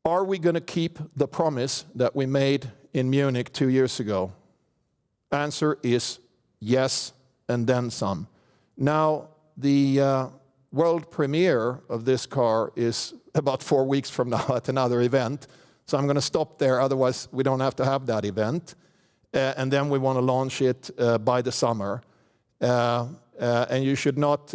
Are we going to keep the promise that we made in Munich 2 years ago? Answer is yes, and then some. Now, the world premiere of this car is about 4 weeks from now at another event. So I'm going to stop there, otherwise we don't have to have that event. And then we want to launch it by the summer. And you should not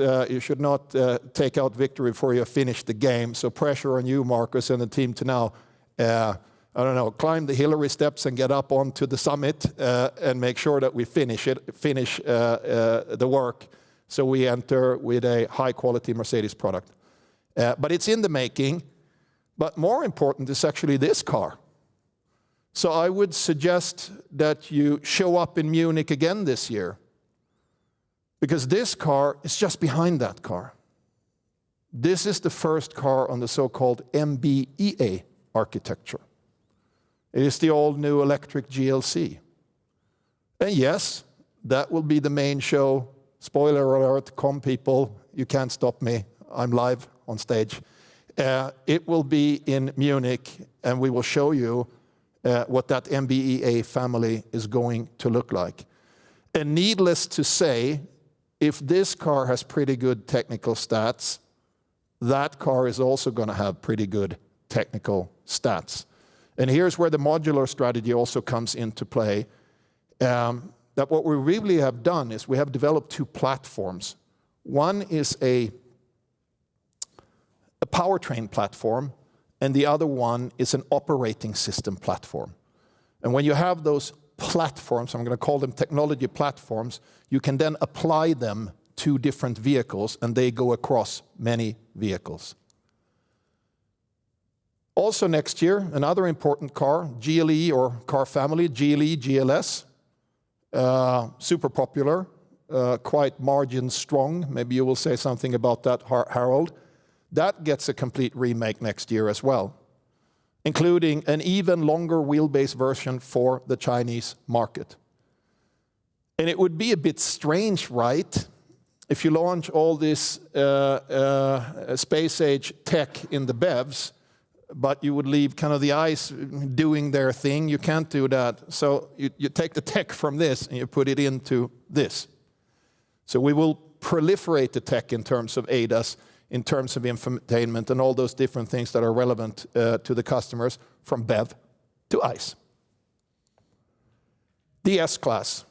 take out victory before you have finished the game. So pressure on you, Marcus, and the team to now, I don't know, climb the Hillary steps and get up onto the summit and make sure that we finish the work, so we enter with a high-quality Mercedes product. But it's in the making. But more important is actually this car. So I would suggest that you show up in Munich again this year, because this car is just behind that car. This is the first car on the so-called MB.EA architecture. It is the all-new electric GLC. And yes, that will be the main show. Spoiler alert, come people, you can't stop me. I'm live on stage. It will be in Munich, and we will show you what that MB.EA family is going to look like. And needless to say, if this car has pretty good technical stats, that car is also going to have pretty good technical stats. And here's where the modular strategy also comes into play. That what we really have done is we have developed 2 platforms. One is a powertrain platform, and the other one is an operating system platform. And when you have those platforms, I'm going to call them technology platforms, you can then apply them to different vehicles, and they go across many vehicles. Also next year, another important car, GLE or car family, GLE, GLS, super popular, quite margin strong. Maybe you will say something about that, Harold. That gets a complete remake next year as well, including an even longer wheelbase version for the Chinese market. And it would be a bit strange, right, if you launch all this space-age tech in the BEVs, but you would leave kind of the ICE doing their thing. You can't do that. So you take the tech from this and you put it into this. So we will proliferate the tech in terms of ADAS, in terms of infotainment, and all those different things that are relevant to the customers, from BEV to ICE. The S-Class.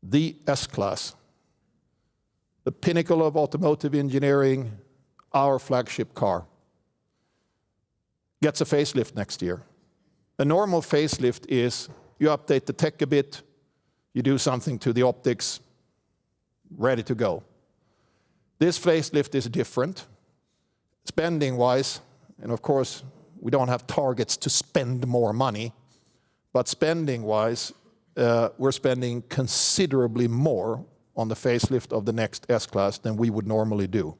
The S-Class. The pinnacle of automotive engineering, our flagship car, gets a facelift next year. A normal facelift is you update the tech a bit, you do something to the optics, ready to go. This facelift is different, spending-wise, and of course, we don't have targets to spend more money, but spending-wise, we're spending considerably more on the facelift of the next S-Class than we would normally do.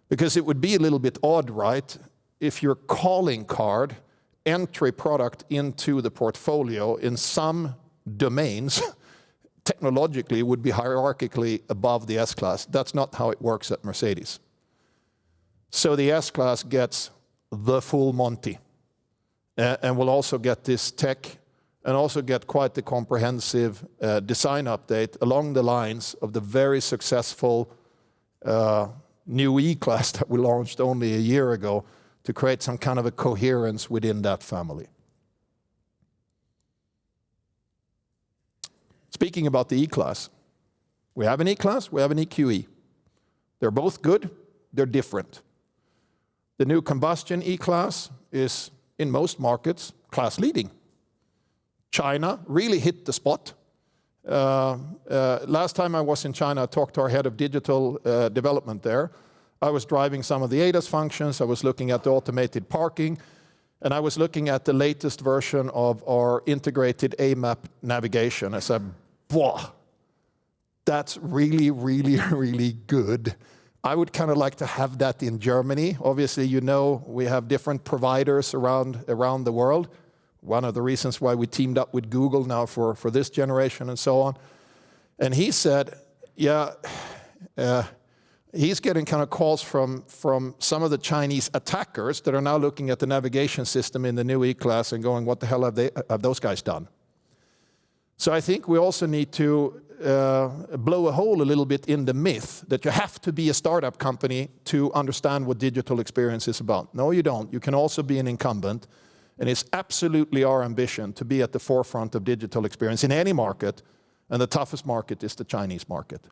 Because it would be a little bit odd, right, if your calling card entry product into the portfolio in some domains technologically would be hierarchically above the S-Class. That's not how it works at Mercedes. So the S-Class gets the full Monty, and will also get this tech, and also get quite the comprehensive design update along the lines of the very successful new E-Class that we launched only a year ago, to create some kind of a coherence within that family. Speaking about the E-Class, we have an E-Class, we have an EQE. They're both good, they're different. The new combustion E-Class is, in most markets, class leading. China really hit the spot. Last time I was in China, I talked to our head of digital development there. I was driving some of the ADAS functions, I was looking at the automated parking, and I was looking at the latest version of our integrated AMAP navigation. I said, wow, that's really, really, really good. I would kind of like to have that in Germany. Obviously, you know, we have different providers around the world. One of the reasons why we teamed up with Google now for this generation and so on. And he said, yeah, he's getting kind of calls from some of the Chinese attackers that are now looking at the navigation system in the new E-Class and going, what the hell have those guys done? So I think we also need to blow a hole a little bit in the myth that you have to be a startup company to understand what digital experience is about. No, you don't. You can also be an incumbent. And it's absolutely our ambition to be at the forefront of digital experience in any market. And the toughest market is the Chinese market.